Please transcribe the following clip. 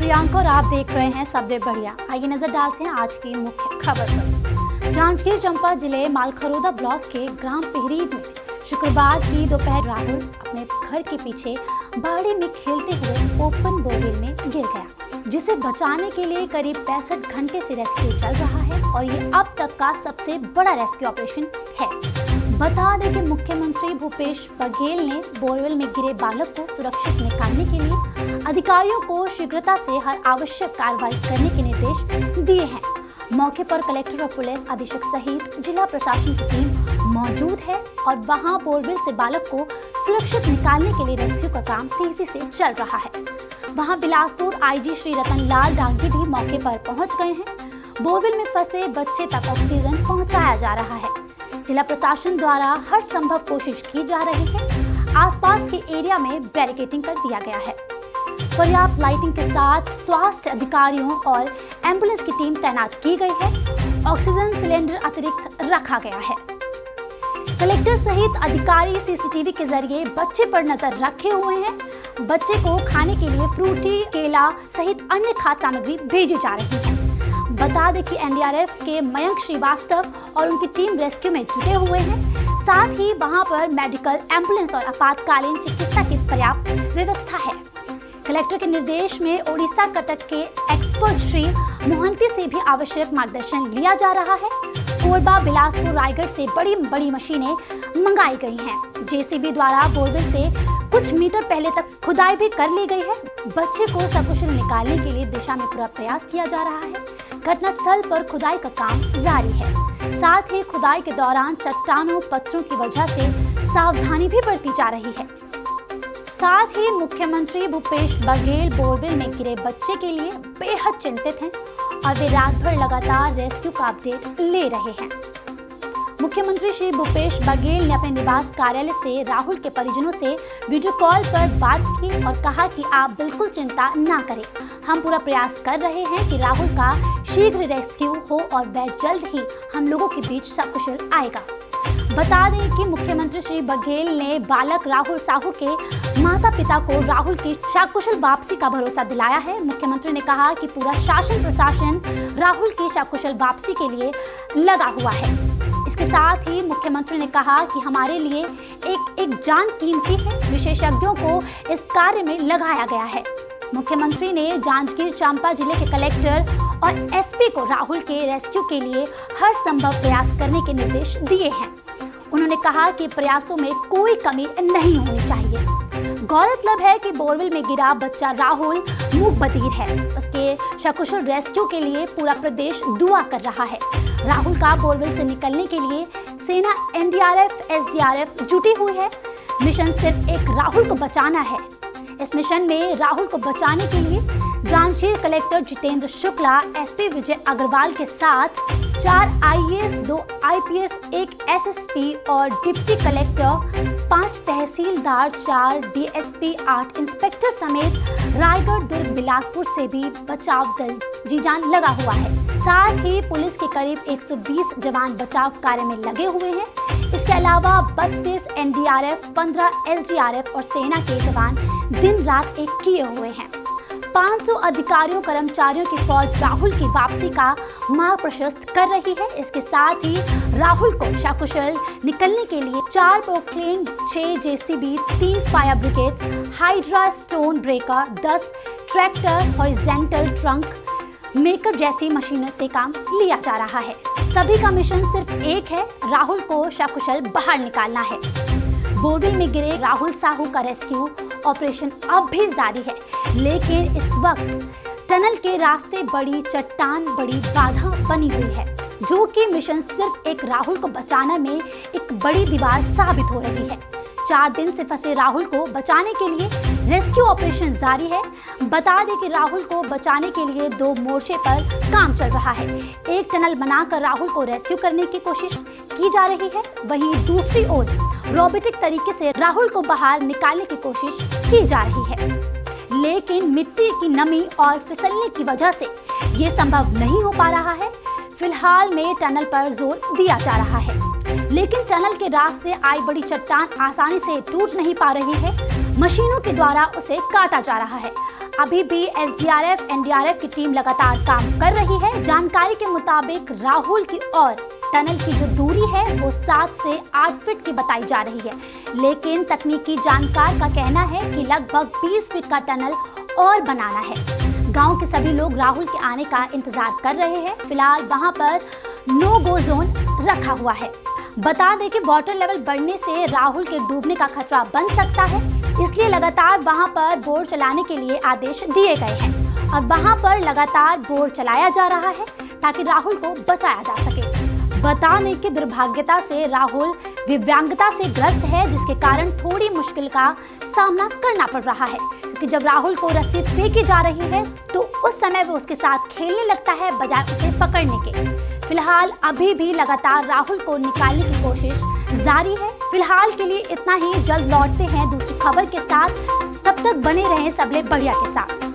प्रियंका और आप देख रहे हैं सबसे बढ़िया। आइए नजर डालते हैं आज की मुख्य खबर पर। जांजगीर चांपा जिले मालखरोदा ब्लॉक के ग्राम पिहरीद में शुक्रवार की दोपहर राहुल अपने घर के पीछे बाड़ी में खेलते हुए ओपन बोरवेल में गिर गया, जिसे बचाने के लिए करीब 65 घंटे से रेस्क्यू चल रहा है और ये अब तक का सबसे बड़ा रेस्क्यू ऑपरेशन है। बता दें कि मुख्यमंत्री भूपेश बघेल ने बोरवेल में गिरे बालक को सुरक्षित निकालने के लिए अधिकारियों को शीघ्रता से हर आवश्यक कार्रवाई करने के निर्देश दिए हैं। मौके पर कलेक्टर और पुलिस अधीक्षक सहित जिला प्रशासन की टीम मौजूद है और वहां बोरवेल से बालक को सुरक्षित निकालने के लिए रेस्क्यू का काम तेजी से चल रहा है। वहां बिलासपुर आईजी श्री रतन लाल डांगी भी मौके पर पहुंच गए हैं। बोरवेल में फंसे बच्चे तक ऑक्सीजन पहुंचाया जा रहा है। जिला प्रशासन द्वारा हर संभव कोशिश की जा रही है। आसपास के एरिया में बैरिकेडिंग कर दिया गया है। पर्याप्त लाइटिंग के साथ स्वास्थ्य अधिकारियों और एम्बुलेंस की टीम तैनात की गई है। ऑक्सीजन सिलेंडर अतिरिक्त रखा गया है। कलेक्टर सहित अधिकारी सीसीटीवी के जरिए बच्चे पर नजर रखे हुए हैं। बच्चे को खाने के लिए फ्रूटी, केला सहित अन्य खाद्य सामग्री भेजी जा रही है। बता दें कि एनडीआरएफ के मयंक श्रीवास्तव और उनकी टीम रेस्क्यू में जुटे हुए हैं। साथ ही वहां पर मेडिकल, एम्बुलेंस और आपातकालीन चिकित्सा की पर्याप्त व्यवस्था है। कलेक्टर के निर्देश में ओडिशा कटक के एक्सपर्ट श्री मोहंती से भी आवश्यक मार्गदर्शन लिया जा रहा है। कोरबा, बिलासपुर, रायगढ़ से बड़ी मशीनें मंगाई गई हैं। जेसीबी द्वारा बोरवेल से कुछ मीटर पहले तक खुदाई भी कर ली गई है। बच्चे को सकुशल निकालने के लिए दिशा में पूरा प्रयास किया जा रहा है। घटनास्थल पर खुदाई का काम जारी है। साथ ही खुदाई के दौरान चट्टानों, पत्थरों की वजह से सावधानी भी बरती जा रही है। साथ ही मुख्यमंत्री भूपेश बघेल बोरवेल में गिरे बच्चे के लिए बेहद चिंतित हैं और वे रात भर लगातार रेस्क्यू का अपडेट ले रहे हैं। मुख्यमंत्री श्री भूपेश बघेल ने अपने निवास कार्यालय से राहुल के परिजनों से वीडियो कॉल पर बात की और कहा कि आप बिल्कुल चिंता ना करें, हम पूरा प्रयास कर रहे हैं कि राहुल का शीघ्र रेस्क्यू हो और वह जल्द ही हम लोगों के बीच सकुशल आएगा। बता दें कि मुख्यमंत्री श्री बघेल ने बालक राहुल साहू के माता पिता को राहुल की सकुशल वापसी का भरोसा दिलाया है। मुख्यमंत्री ने कहा कि पूरा शासन प्रशासन राहुल की सकुशल वापसी के लिए लगा हुआ है। इसके साथ ही मुख्यमंत्री ने कहा कि हमारे लिए एक जान कीमती है। विशेषज्ञों को इस कार्य में लगाया गया है। मुख्यमंत्री ने जांजगीर चांपा जिले के कलेक्टर और एसपी को राहुल के रेस्क्यू के लिए हर संभव प्रयास करने के निर्देश दिए हैं। उन्होंने कहा कि प्रयासों में कोई कमी नहीं होनी चाहिए। गौरतलब है कि बोरवेल में गिरा बच्चा राहुल मूक बधिर है। उसके सकुशल रेस्क्यू के लिए पूरा प्रदेश दुआ कर रहा है। राहुल का बोरवेल से निकलने के लिए सेना, एनडीआरएफ, एसडीआरएफ जुटी हुई है। मिशन सिर्फ एक राहुल को बचाना है। इस मिशन में राहुल को बचाने के लिए जांजगीर कलेक्टर जितेंद्र शुक्ला, एसपी विजय अग्रवाल के साथ 4 आईएएस, 2 आईपीएस, 1 एसएसपी और डिप्टी कलेक्टर, 5 तहसीलदार, 4 डीएसपी, 8 इंस्पेक्टर समेत रायगढ़, दुर्ग, बिलासपुर से भी बचाव दल जी जान लगा हुआ है। साथ ही पुलिस के करीब 120 जवान बचाव कार्य में लगे हुए हैं। इसके अलावा 32 एनडीआरएफ, 15 एसडीआरएफ और सेना के जवान दिन रात एक किए हुए हैं। 500 अधिकारियों, कर्मचारियों की फौज राहुल की वापसी का मार्ग प्रशस्त कर रही है। इसके साथ ही राहुल को सकुशल निकलने के लिए 4 पोक्लेन, 6 JCB, 3 fire brigade, hydra stone breaker, 10 tractor, horizontal trunk maker जैसी मशीनों से काम लिया जा रहा है। सभी का मिशन सिर्फ एक है, राहुल को सकुशल बाहर निकालना है। बोरवेल में गिरे राहुल साहू का रेस्क्यू ऑपरेशन अब भी जारी है, लेकिन इस वक्त टनल के रास्ते बड़ी चट्टान, बड़ी बाधा बनी हुई है, जो कि मिशन सिर्फ एक राहुल को बचाने में एक बड़ी दीवार साबित हो रही है। 4 दिन से फंसे राहुल को बचाने के लिए रेस्क्यू ऑपरेशन जारी है। बता दें कि राहुल को बचाने के लिए 2 मोर्चे पर काम चल रहा है। एक टनल बनाकर राहुल को रेस्क्यू करने की कोशिश की जा रही है, वहीं दूसरी ओर रोबोटिक तरीके से राहुल को बाहर निकालने की कोशिश की जा रही है, लेकिन मिट्टी की नमी और फिसलने की वजह से ये संभव नहीं हो पा रहा है। फिलहाल में टनल पर जोर दिया जा रहा है, लेकिन टनल के रास्ते आई बड़ी चट्टान आसानी से टूट नहीं पा रही है। मशीनों के द्वारा उसे काटा जा रहा है। अभी भी एसडीआरएफ, एनडीआरएफ की टीम लगातार काम कर रही है। जानकारी के मुताबिक राहुल की और टनल की जो दूरी है वो 7 से 8 फीट की बताई जा रही है, लेकिन तकनीकी जानकार का कहना है कि लगभग 20 फीट का टनल और बनाना है। गांव के सभी लोग राहुल के आने का इंतजार कर रहे हैं। फिलहाल वहां पर नो गो जोन रखा हुआ है। बता दें कि वाटर लेवल बढ़ने से राहुल के डूबने का खतरा बन सकता है, इसलिए लगातार वहां पर बोट चलाने के लिए आदेश दिए गए हैं और वहां पर लगातार बोट चलाया जा रहा है ताकि राहुल को बचाया जा सके। बता दें कि दुर्भाग्यता से राहुल दिव्यांगता से ग्रस्त है, जिसके कारण थोड़ी मुश्किल का सामना करना पड़ रहा है, क्योंकि जब राहुल को रस्सी फेंकी जा रही है तो उस समय वो उसके साथ खेलने लगता है बजाय उसे पकड़ने के। फिलहाल अभी भी लगातार राहुल को निकालने की कोशिश जारी है। फिलहाल के लिए इतना ही, जल्द लौटते हैं दूसरी खबर के साथ। तब तक बने रहें सबले बढ़िया के साथ।